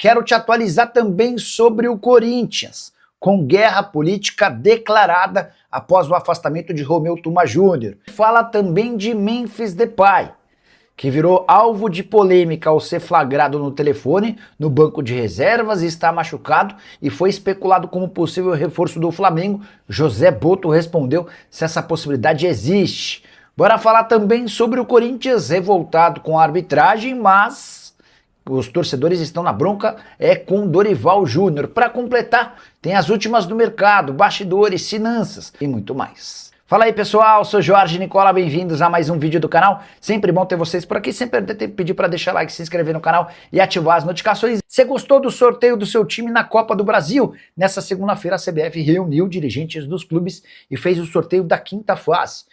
Quero te atualizar também sobre o Corinthians, com guerra política declarada após o afastamento de Romeu Thuma Júnior. Fala também de Memphis Depay, que virou alvo de polêmica ao ser flagrado no telefone, no banco de reservas, está machucado e foi especulado como possível reforço do Flamengo. José Boto respondeu se essa possibilidade existe. Bora falar também sobre o Corinthians revoltado com a arbitragem, mas os torcedores estão na bronca com Dorival Júnior. Para completar, tem as últimas do mercado, bastidores, finanças e muito mais. Fala aí pessoal, sou Jorge Nicola, bem-vindos a mais um vídeo do canal. Sempre bom ter vocês por aqui, sempre pedir para deixar like, se inscrever no canal e ativar as notificações. Você gostou do sorteio do seu time na Copa do Brasil? Nessa segunda-feira a CBF reuniu dirigentes dos clubes e fez o sorteio da quinta fase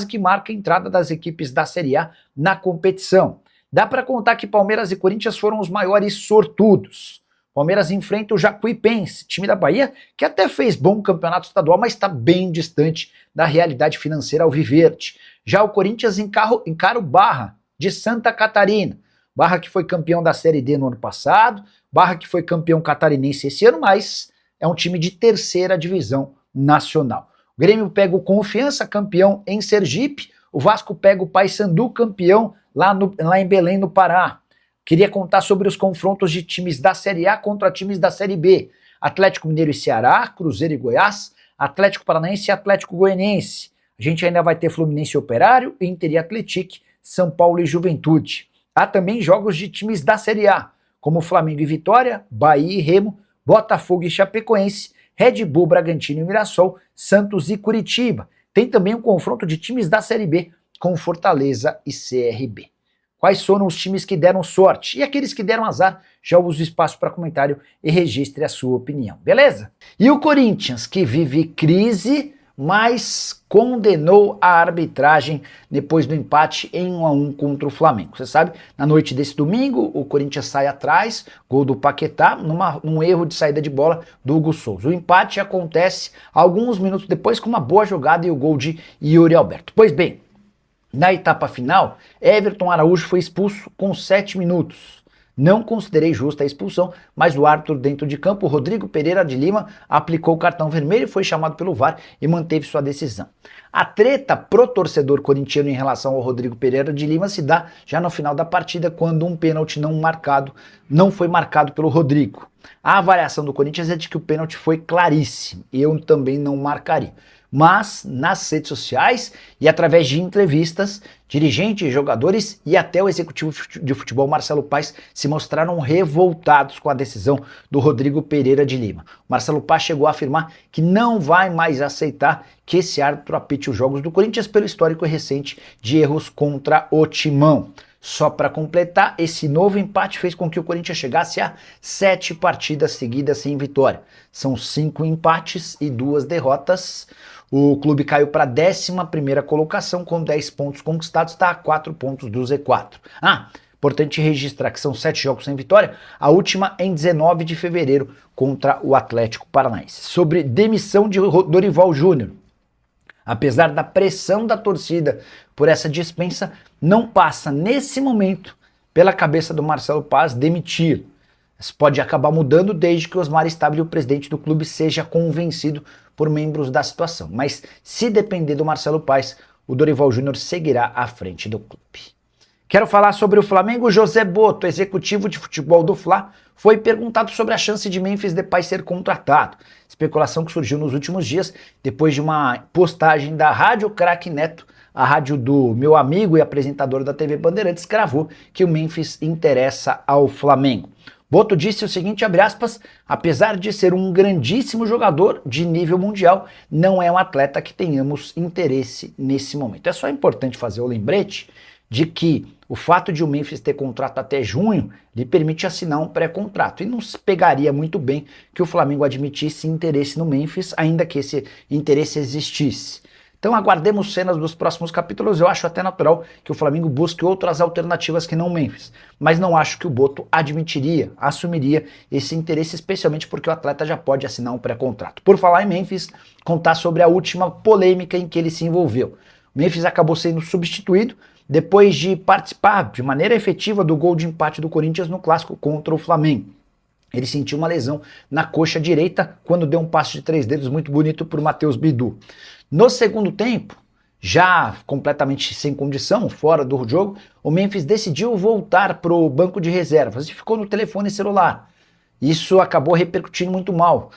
que marca a entrada das equipes da Série A na competição. Dá para contar que Palmeiras e Corinthians foram os maiores sortudos. Palmeiras enfrenta o Jacuipense, time da Bahia, que até fez bom campeonato estadual, mas está bem distante da realidade financeira alviverde. Já o Corinthians encara o Barra, de Santa Catarina. Barra que foi campeão da Série D no ano passado, Barra que foi campeão catarinense esse ano, mas é um time de terceira divisão nacional. O Grêmio pega o Confiança, campeão em Sergipe. O Vasco pega o Paysandu, campeão lá em Belém, no Pará. Queria contar sobre os confrontos de times da Série A contra times da Série B. Atlético Mineiro e Ceará, Cruzeiro e Goiás, Atlético Paranaense e Atlético Goianiense. A gente ainda vai ter Fluminense e Operário, Inter e Atlético, São Paulo e Juventude. Há também jogos de times da Série A, como Flamengo e Vitória, Bahia e Remo, Botafogo e Chapecoense, Red Bull, Bragantino e Mirassol, Santos e Curitiba. Tem também um confronto de times da Série B com Fortaleza e CRB. Quais foram os times que deram sorte? E aqueles que deram azar? Já uso espaço para comentário e registre a sua opinião, beleza? E o Corinthians, que vive crise, mas condenou a arbitragem depois do empate em 1-1 contra o Flamengo. Você sabe, na noite desse domingo, o Corinthians sai atrás, gol do Paquetá, num erro de saída de bola do Hugo Souza. O empate acontece alguns minutos depois com uma boa jogada e o gol de Yuri Alberto. Pois bem, na etapa final, Everton Araújo foi expulso com 7 minutos. Não considerei justa a expulsão, mas o árbitro dentro de campo, Rodrigo Pereira de Lima, aplicou o cartão vermelho e foi chamado pelo VAR e manteve sua decisão. A treta pro torcedor corintiano em relação ao Rodrigo Pereira de Lima se dá já no final da partida, quando um pênalti não foi marcado pelo Rodrigo. A avaliação do Corinthians é de que o pênalti foi claríssimo, eu também não marcaria. Mas nas redes sociais e através de entrevistas, dirigentes, jogadores e até o executivo de futebol Marcelo Paes se mostraram revoltados com a decisão do Rodrigo Pereira de Lima. Marcelo Paes chegou a afirmar que não vai mais aceitar que esse árbitro apite os jogos do Corinthians pelo histórico recente de erros contra o Timão. Só para completar, esse novo empate fez com que o Corinthians chegasse a 7 partidas seguidas sem vitória. São 5 empates e 2 derrotas. O clube caiu para a 11ª colocação com 10 pontos conquistados, está a 4 pontos do Z4. Importante registrar que são 7 jogos sem vitória, a última em 19 de fevereiro contra o Atlético Paranaense. Sobre demissão de Dorival Júnior. Apesar da pressão da torcida por essa dispensa, não passa nesse momento pela cabeça do Marcelo Paes demitir. Isso pode acabar mudando desde que Osmar Stabile, o presidente do clube, seja convencido por membros da situação. Mas se depender do Marcelo Paes, o Dorival Júnior seguirá à frente do clube. Quero falar sobre o Flamengo. José Boto, executivo de futebol do Fla, foi perguntado sobre a chance de Memphis Depay ser contratado. Especulação que surgiu nos últimos dias, depois de uma postagem da Rádio Craque Neto, a rádio do meu amigo e apresentador da TV Bandeirantes, cravou que o Memphis interessa ao Flamengo. Boto disse o seguinte, abre aspas, apesar de ser um grandíssimo jogador de nível mundial, não é um atleta que tenhamos interesse nesse momento. É só importante fazer o lembrete de que o fato de o Memphis ter contrato até junho lhe permite assinar um pré-contrato. E não se pegaria muito bem que o Flamengo admitisse interesse no Memphis, ainda que esse interesse existisse. Então aguardemos cenas dos próximos capítulos. Eu acho até natural que o Flamengo busque outras alternativas que não o Memphis. Mas não acho que o Boto assumiria esse interesse, especialmente porque o atleta já pode assinar um pré-contrato. Por falar em Memphis, contar sobre a última polêmica em que ele se envolveu. O Memphis acabou sendo substituído depois de participar de maneira efetiva do gol de empate do Corinthians no clássico contra o Flamengo. Ele sentiu uma lesão na coxa direita quando deu um passe de 3 dedos muito bonito para o Matheus Bidu. No segundo tempo, já completamente sem condição, fora do jogo, o Memphis decidiu voltar para o banco de reservas e ficou no telefone celular. Isso acabou repercutindo muito mal.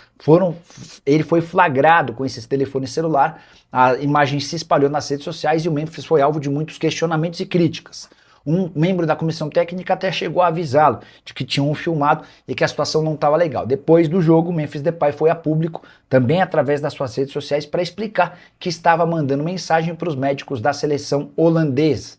Ele foi flagrado com esse telefone celular, a imagem se espalhou nas redes sociais e o Memphis foi alvo de muitos questionamentos e críticas. Um membro da comissão técnica até chegou a avisá-lo de que tinham filmado e que a situação não estava legal. Depois do jogo, o Memphis Depay foi a público, também através das suas redes sociais, para explicar que estava mandando mensagem para os médicos da seleção holandesa.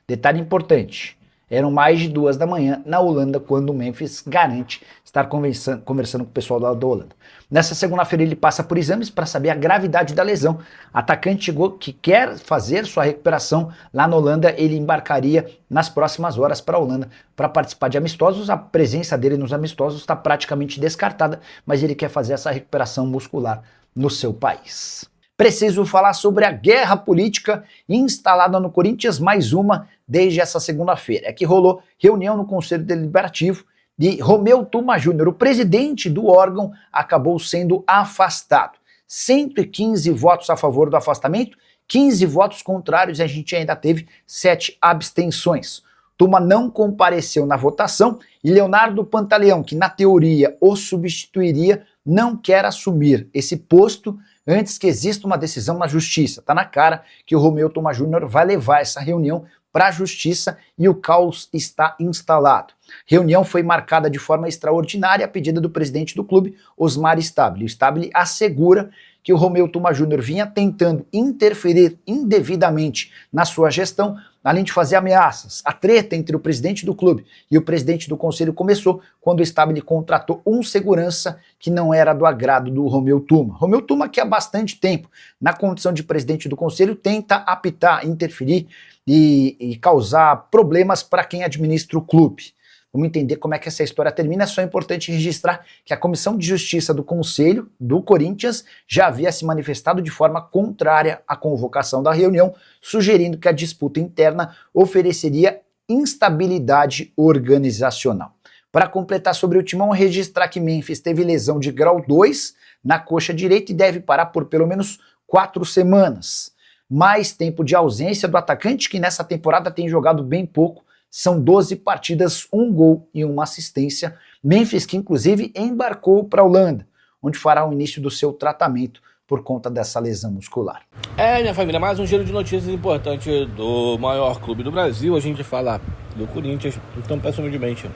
Detalhe importante, eram mais de 2 da manhã na Holanda quando o Memphis garante estar conversando com o pessoal da Holanda. Nessa segunda-feira ele passa por exames para saber a gravidade da lesão. Atacante que quer fazer sua recuperação lá na Holanda, ele embarcaria nas próximas horas para a Holanda para participar de amistosos. A presença dele nos amistosos está praticamente descartada, mas ele quer fazer essa recuperação muscular no seu país. Preciso falar sobre a guerra política instalada no Corinthians, mais uma desde essa segunda-feira. É que rolou reunião no Conselho Deliberativo e Romeu Tuma Júnior, o presidente do órgão, acabou sendo afastado. 115 votos a favor do afastamento, 15 votos contrários e a gente ainda teve 7 abstenções. Tuma não compareceu na votação e Leonardo Pantaleão, que na teoria o substituiria, não quer assumir esse posto antes que exista uma decisão na justiça. Está na cara que o Romeu Tuma Júnior vai levar essa reunião para a justiça e o caos está instalado. Reunião foi marcada de forma extraordinária a pedido do presidente do clube, Osmar Stabile. O Stabile assegura que o Romeu Tuma Júnior vinha tentando interferir indevidamente na sua gestão, além de fazer ameaças. A treta entre o presidente do clube e o presidente do conselho começou quando o Stabile contratou um segurança que não era do agrado do Romeu Tuma. Romeu Tuma, que há bastante tempo, na condição de presidente do conselho, tenta apitar, interferir e causar problemas para quem administra o clube. Vamos entender como é que essa história termina. É só importante registrar que a Comissão de Justiça do Conselho do Corinthians já havia se manifestado de forma contrária à convocação da reunião, sugerindo que a disputa interna ofereceria instabilidade organizacional. Para completar sobre o Timão, registrar que Memphis teve lesão de grau 2 na coxa direita e deve parar por pelo menos 4 semanas. Mais tempo de ausência do atacante, que nessa temporada tem jogado bem pouco. São 12 partidas, 1 gol e 1 assistência. Memphis, que inclusive embarcou para a Holanda, onde fará o início do seu tratamento por conta dessa lesão muscular. Minha família, mais um giro de notícias importante do maior clube do Brasil. A gente fala do Corinthians, então peço humildemente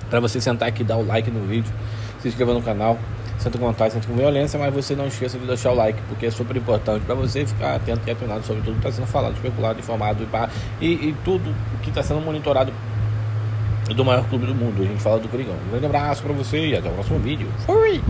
para você sentar aqui e dar o like no vídeo, se inscrever no canal, senta com vontade, senta com violência, mas você não esqueça de deixar o like, porque é super importante para você ficar atento e atenado sobre tudo que está sendo falado, especulado, informado e tudo que está sendo monitorado do maior clube do mundo. A gente fala do Coringão. Um grande abraço para você e até o próximo vídeo. Fui!